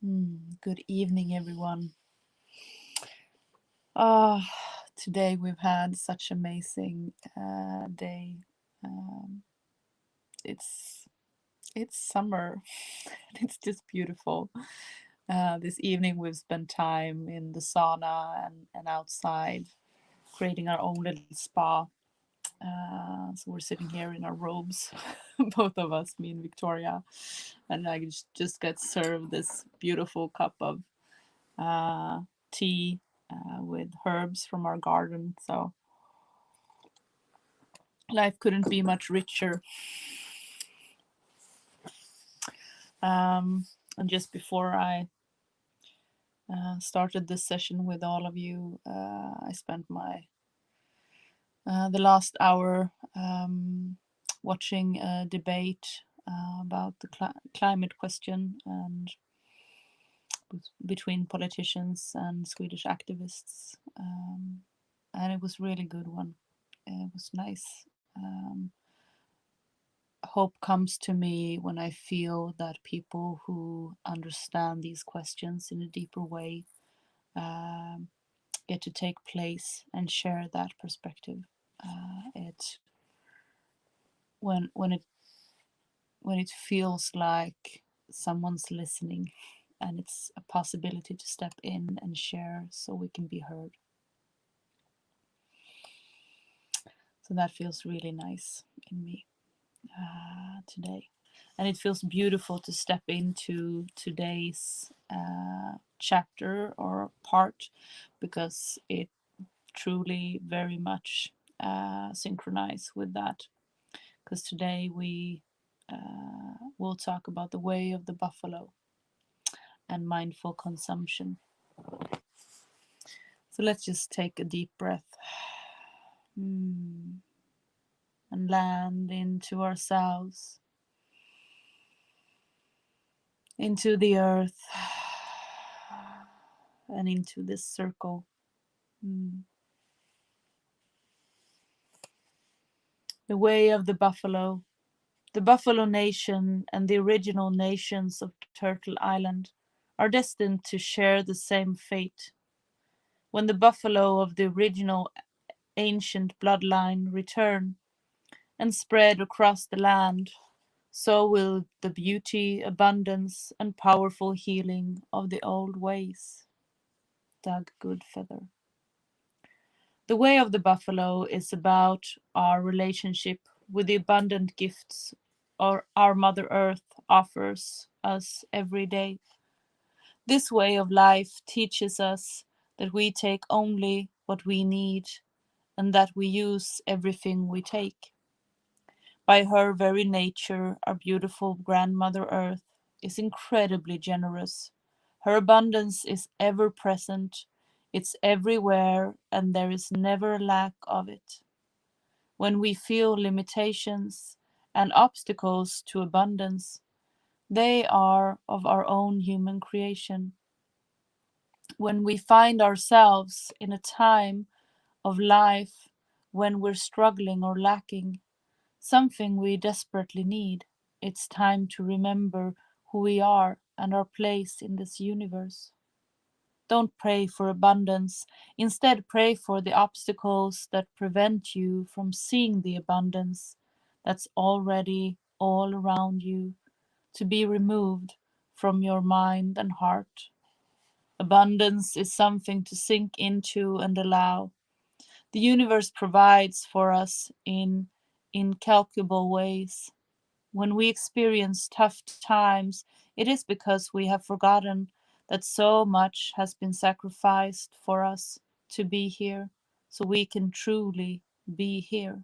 Good evening, everyone. Ah, Today we've had such amazing day. Um, it's it's summer. It's just beautiful. This evening we've spent time in the sauna and outside, creating our own little spa. So we're sitting here in our robes, both of us, me and Victoria, and I just got served this beautiful cup of uh, tea with herbs from our garden. So life couldn't be much richer. And just before I started this session with all of you, I spent my the last hour watching a debate about the climate question and between politicians and Swedish activists, and it was really good one. It was nice. Hope comes to me when I feel that people who understand these questions in a deeper way um, get to take place and share that perspective. It when it feels like someone's listening, and it's a possibility to step in and share so we can be heard. So that feels really nice in me today. And it feels beautiful to step into today's chapter or part, because it truly very much synchronize with that. Because today we will talk about the way of the buffalo and mindful consumption. So let's just take a deep breath and land into ourselves, into the earth, and into this circle. The way of the buffalo. The Buffalo Nation and the original nations of Turtle Island are destined to share the same fate. When the buffalo of the original ancient bloodline return and spread across the land, so will the beauty, abundance, and powerful healing of the old ways. Doug Goodfeather. The way of the buffalo is about our relationship with the abundant gifts our Mother Earth offers us every day. This way of life teaches us that we take only what we need and that we use everything we take. By her very nature, our beautiful grandmother Earth is incredibly generous. Her abundance is ever present, it's everywhere, and there is never a lack of it. When we feel limitations and obstacles to abundance, they are of our own human creation. When we find ourselves in a time of life when we're struggling or lacking something we desperately need, it's time to remember who we are and our place in this universe. Don't pray for abundance. Instead, pray for the obstacles that prevent you from seeing the abundance that's already all around you to be removed from your mind and heart. Abundance is something to sink into and allow. The universe provides for us in incalculable ways. When we experience tough times, it is because we have forgotten that so much has been sacrificed for us to be here, so we can truly be here.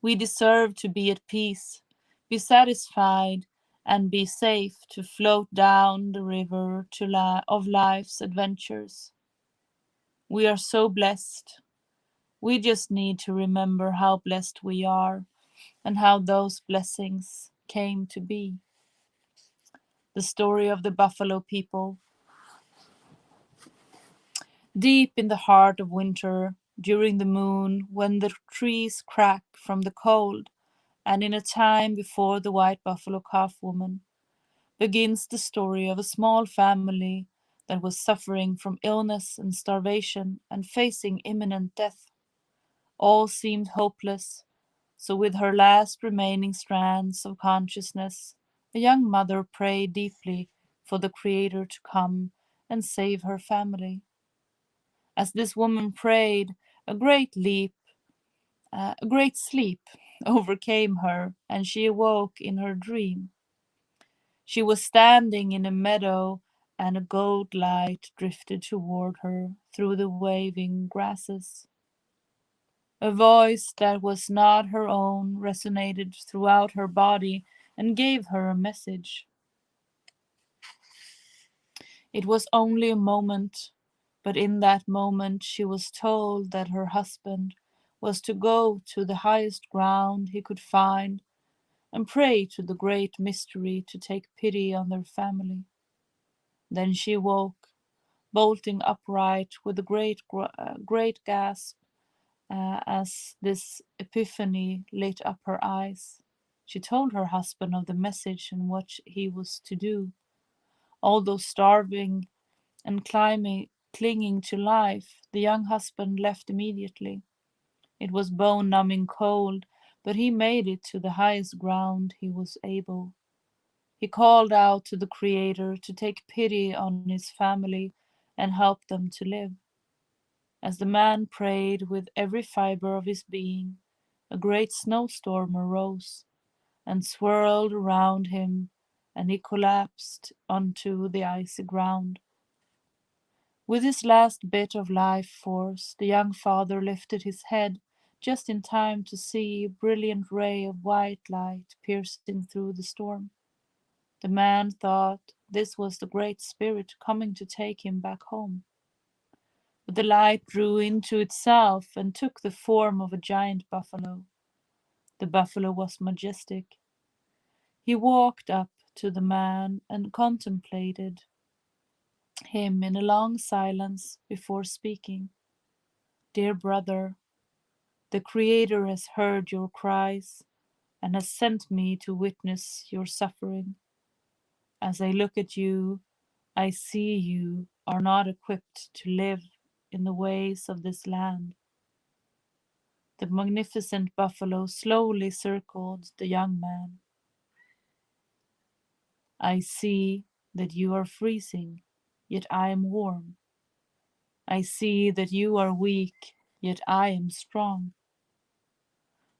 We deserve to be at peace, be satisfied, and be safe to float down the river of life's adventures. We are so blessed. We just need to remember how blessed we are and how those blessings came to be. The story of the buffalo people. Deep in the heart of winter, during the moon, when the trees crack from the cold, and in a time before the white buffalo calf woman, begins the story of a small family that was suffering from illness and starvation and facing imminent death. All seemed hopeless, so with her last remaining strands of consciousness, the young mother prayed deeply for the Creator to come and save her family. As this woman prayed, a great leap, a great sleep overcame her, and she awoke in her dream. She was standing in a meadow, and a gold light drifted toward her through the waving grasses. A voice that was not her own resonated throughout her body and gave her a message. It was only a moment, but in that moment she was told that her husband was to go to the highest ground he could find and pray to the great mystery to take pity on their family. Then she woke, bolting upright with a great gasp as this epiphany lit up her eyes. She told her husband of the message and what he was to do. Although starving and clinging to life, the young husband left immediately. It was bone-numbing cold, but he made it to the highest ground he was able. He called out to the Creator to take pity on his family and help them to live. As the man prayed with every fiber of his being, a great snowstorm arose and swirled around him, and he collapsed onto the icy ground. With his last bit of life force, the young father lifted his head just in time to see a brilliant ray of white light piercing through the storm. The man thought this was the Great Spirit coming to take him back home. But the light drew into itself and took the form of a giant buffalo. The buffalo was majestic. He walked up to the man and contemplated him in a long silence before speaking. Dear brother, the Creator has heard your cries and has sent me to witness your suffering. As I look at you, I see you are not equipped to live in the ways of this land. The magnificent buffalo slowly circled the young man. I see that you are freezing, yet I am warm. I see that you are weak, yet I am strong.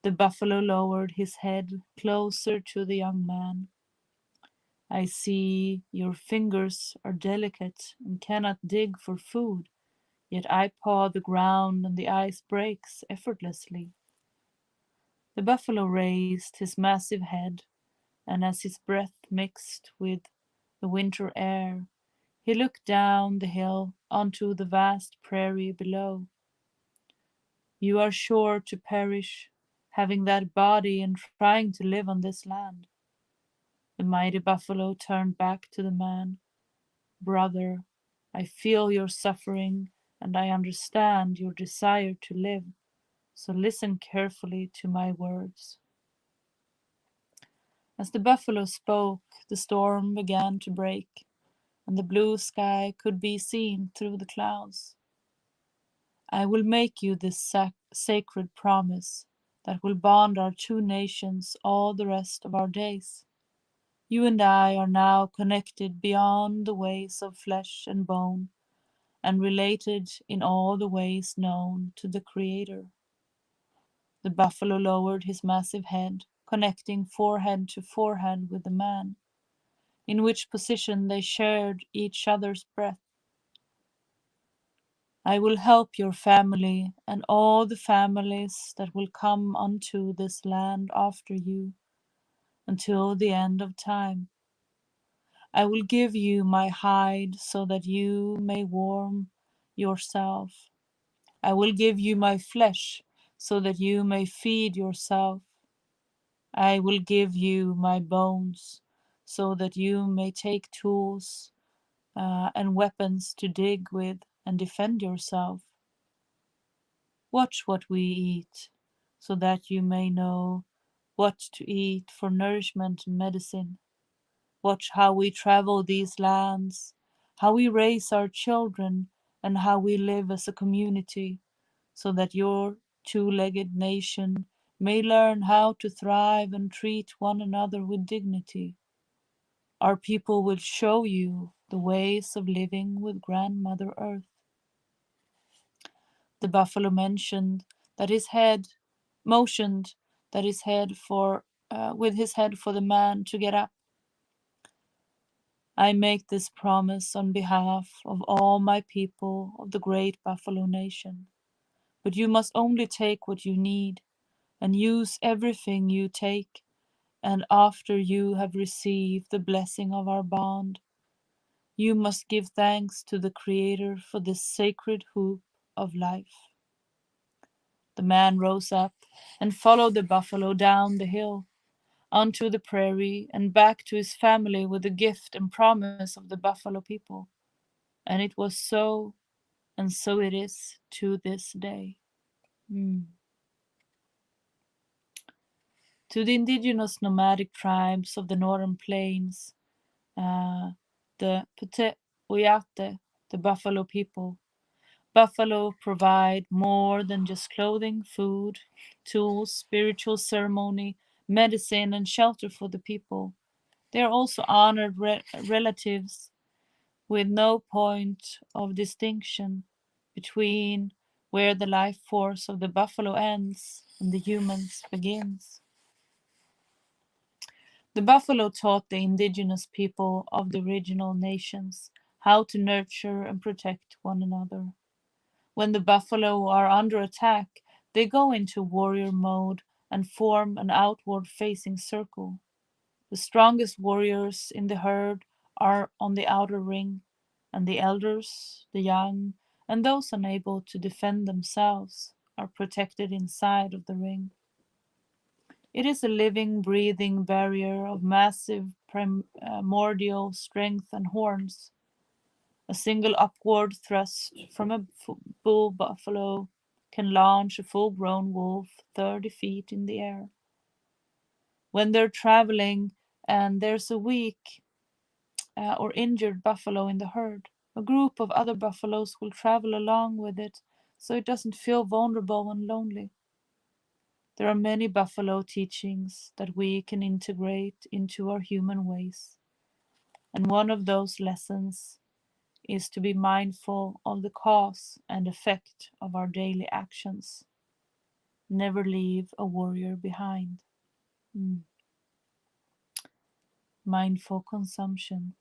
The buffalo lowered his head closer to the young man. I see your fingers are delicate and cannot dig for food, yet I paw the ground and the ice breaks effortlessly. The buffalo raised his massive head, and as his breath mixed with the winter air, he looked down the hill onto the vast prairie below. You are sure to perish, having that body and trying to live on this land. The mighty buffalo turned back to the man. Brother, I feel your suffering and I understand your desire to live, so listen carefully to my words. As the buffalo spoke, the storm began to break, and the blue sky could be seen through the clouds. I will make you this sacred promise that will bond our two nations all the rest of our days. You and I are now connected beyond the ways of flesh and bone, and related in all the ways known to the Creator. The buffalo lowered his massive head, connecting forehead to forehead with the man, in which position they shared each other's breath. I will help your family and all the families that will come unto this land after you until the end of time. I will give you my hide so that you may warm yourself. I will give you my flesh so that you may feed yourself. I will give you my bones so that you may take tools and weapons to dig with and defend yourself. Watch what we eat so that you may know what to eat for nourishment and medicine. Watch how we travel these lands, how we raise our children, and how we live as a community, so that your two-legged nation may learn how to thrive and treat one another with dignity. Our people will show you the ways of living with Grandmother Earth. The buffalo that his head motioned that his head for with his head for the man to get up. I make this promise on behalf of all my people of the great buffalo nation. But you must only take what you need and use everything you take, and after you have received the blessing of our bond, you must give thanks to the Creator for this sacred hoop of life. The man rose up and followed the buffalo down the hill, onto the prairie, and back to his family with the gift and promise of the buffalo people. And it was so, and so it is to this day. Mm. To the indigenous nomadic tribes of the northern plains, the Pute Oyate, the buffalo people, buffalo provide more than just clothing, food, tools, spiritual ceremony, medicine, and shelter for the people. They are also honored relatives with no point of distinction between where the life force of the buffalo ends and the humans begins. The buffalo taught the indigenous people of the original nations how to nurture and protect one another. When the buffalo are under attack, they go into warrior mode and form an outward facing circle. The strongest warriors in the herd are on the outer ring, and the elders, the young, and those unable to defend themselves are protected inside of the ring. It is a living, breathing barrier of massive primordial strength and horns. A single upward thrust from a bull buffalo can launch a full grown wolf 30 feet in the air. When they're traveling and there's a weak or injured buffalo in the herd, a group of other buffaloes will travel along with it so it doesn't feel vulnerable and lonely. There are many buffalo teachings that we can integrate into our human ways, and one of those lessons is to be mindful of the cause and effect of our daily actions. Never leave a warrior behind. Mm. Mindful consumption.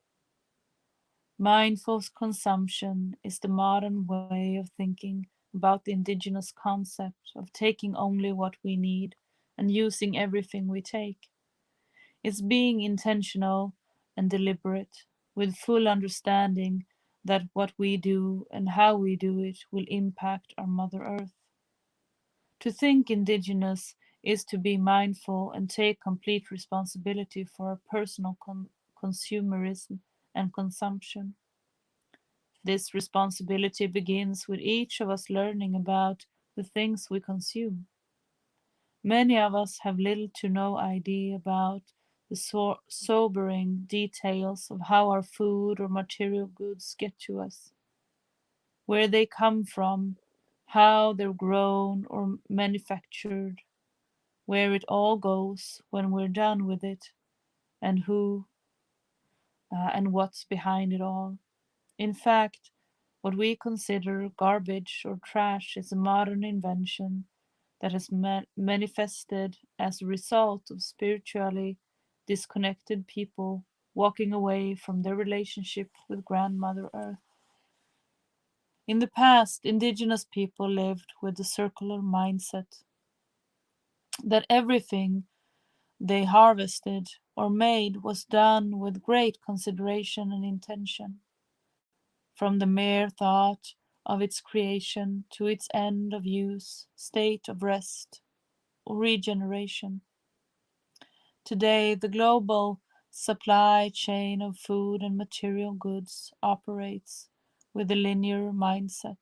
Mindful consumption is the modern way of thinking about the indigenous concept of taking only what we need and using everything we take. It's being intentional and deliberate, with full understanding that what we do and how we do it will impact our Mother Earth. To think indigenous is to be mindful and take complete responsibility for our personal consumerism and consumption. This responsibility begins with each of us learning about the things we consume. Many of us have little to no idea about the sobering details of how our food or material goods get to us, where they come from, how they're grown or manufactured, where it all goes when we're done with it, and who and what's behind it all. In fact, what we consider garbage or trash is a modern invention that has manifested as a result of spiritually disconnected people walking away from their relationship with Grandmother Earth. In the past, indigenous people lived with the circular mindset that everything they harvested or made was done with great consideration and intention, from the mere thought of its creation to its end of use, state of rest, or regeneration. Today, the global supply chain of food and material goods operates with a linear mindset,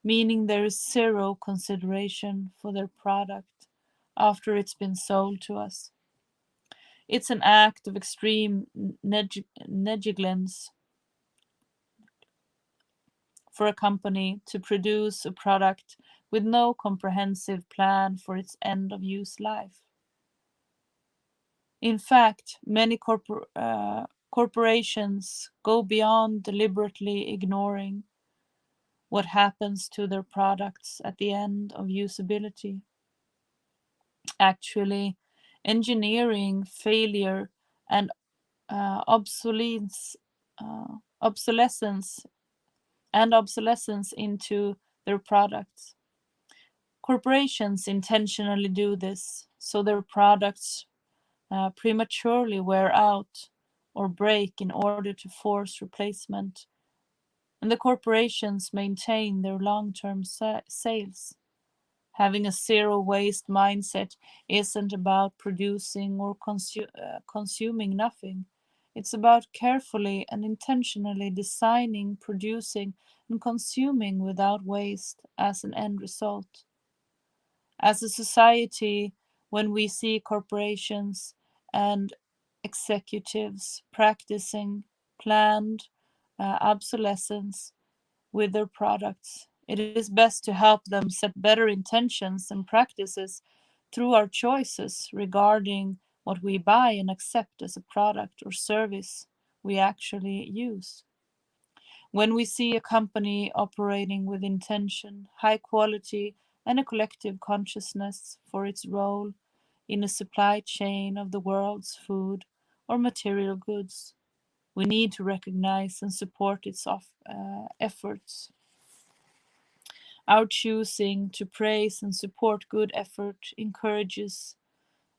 meaning there is zero consideration for their product after it's been sold to us. It's an act of extreme negligence for a company to produce a product with no comprehensive plan for its end of use life. In fact, many corporations go beyond deliberately ignoring what happens to their products at the end of usability, actually engineering failure and obsolescence, obsolescence obsolescence into their products. Corporations intentionally do this so their products prematurely wear out or break in order to force replacement, and the corporations maintain their long-term sales. Having a zero waste mindset isn't about producing or consuming nothing. It's about carefully and intentionally designing, producing, and consuming without waste as an end result. As a society, when we see corporations and executives practicing planned obsolescence with their products, it is best to help them set better intentions and practices through our choices regarding what we buy and accept as a product or service we actually use. When we see a company operating with intention, high quality, and a collective consciousness for its role in a supply chain of the world's food or material goods, we need to recognize and support its efforts. Our choosing to praise and support good effort encourages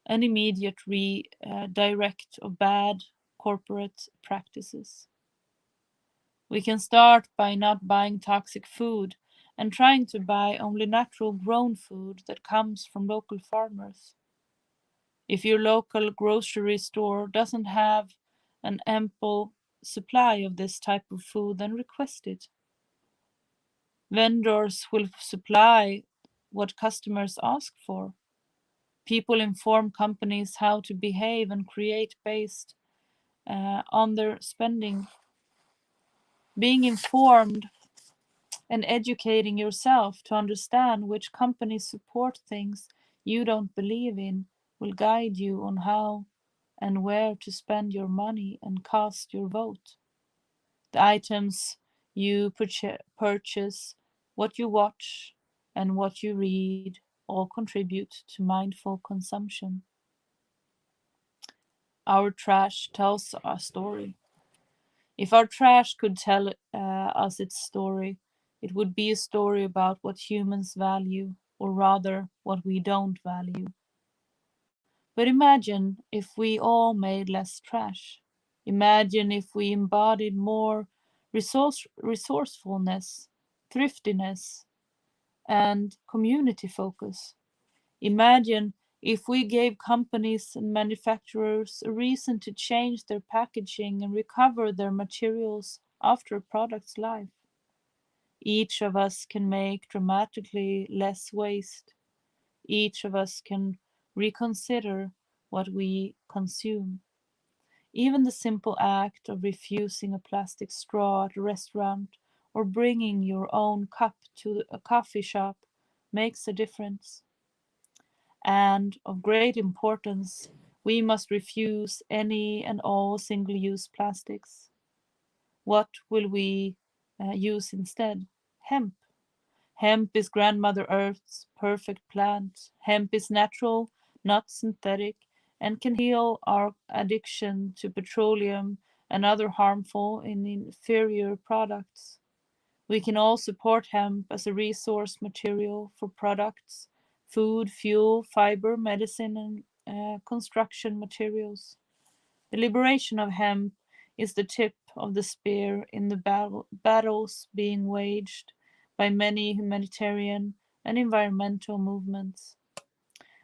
an immediate redirect of bad corporate practices. We can start by not buying toxic food and trying to buy only natural grown food that comes from local farmers. If your local grocery store doesn't have an ample supply of this type of food, then request it. Vendors will supply what customers ask for. People inform companies how to behave and create based on their spending. Being informed and educating yourself to understand which companies support things you don't believe in will guide you on how and where to spend your money and cast your vote. The items you purchase, what you watch, and what you read all contribute to mindful consumption. Our trash tells a story. If our trash could tell us its story, it would be a story about what humans value, or rather, what we don't value. But imagine if we all made less trash. Imagine if we embodied more resourcefulness, thriftiness, and community focus. Imagine if we gave companies and manufacturers a reason to change their packaging and recover their materials after a product's life. Each of us can make dramatically less waste. Each of us can reconsider what we consume. Even the simple act of refusing a plastic straw at a restaurant or bringing your own cup to a coffee shop makes a difference. And of great importance, we must refuse any and all single use plastics. What will we use instead? Hemp. Hemp is Grandmother Earth's perfect plant. Hemp is natural, not synthetic, and can heal our addiction to petroleum and other harmful and inferior products. We can all support hemp as a resource material for products, food, fuel, fiber, medicine, and construction materials. The liberation of hemp is the tip of the spear in the battles being waged by many humanitarian and environmental movements.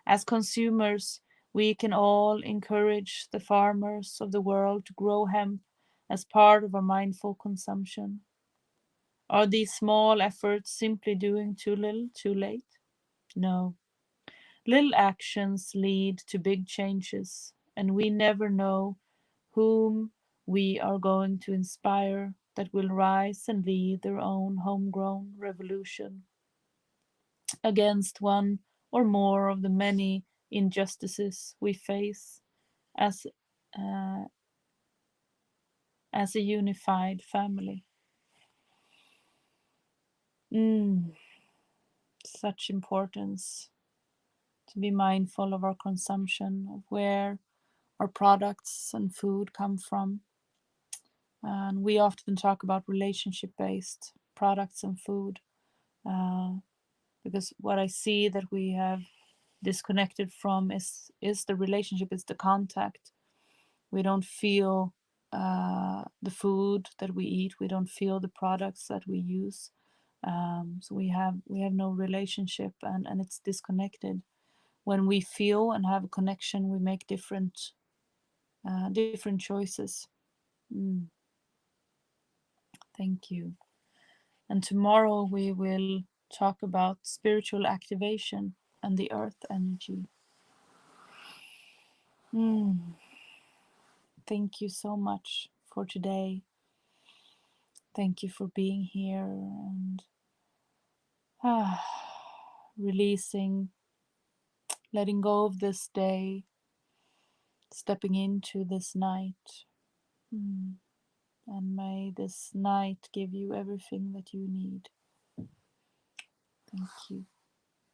As consumers, we can all encourage the farmers of the world to grow hemp as part of our mindful consumption. Are these small efforts simply doing too little, too late? No. Little actions lead to big changes, and we never know whom we are going to inspire that will rise and lead their own homegrown revolution against one or more of the many injustices we face as uh, as a unified family. Mm, such importance to be mindful of our consumption, of where our products and food come from. And we often talk about relationship based products and food, uh, because what I see that we have disconnected from is the relationship, is the contact. We don't feel the food that we eat. We don't feel the products that we use. So we have no relationship, and it's disconnected. When we feel and have a connection, we make different choices. Mm, thank you. And tomorrow we will talk about spiritual activation and the earth energy. Mm, thank you so much for today. Thank you for being here and ah, releasing, letting go of this day, stepping into this night. Mm, and may this night give you everything that you need. Thank you.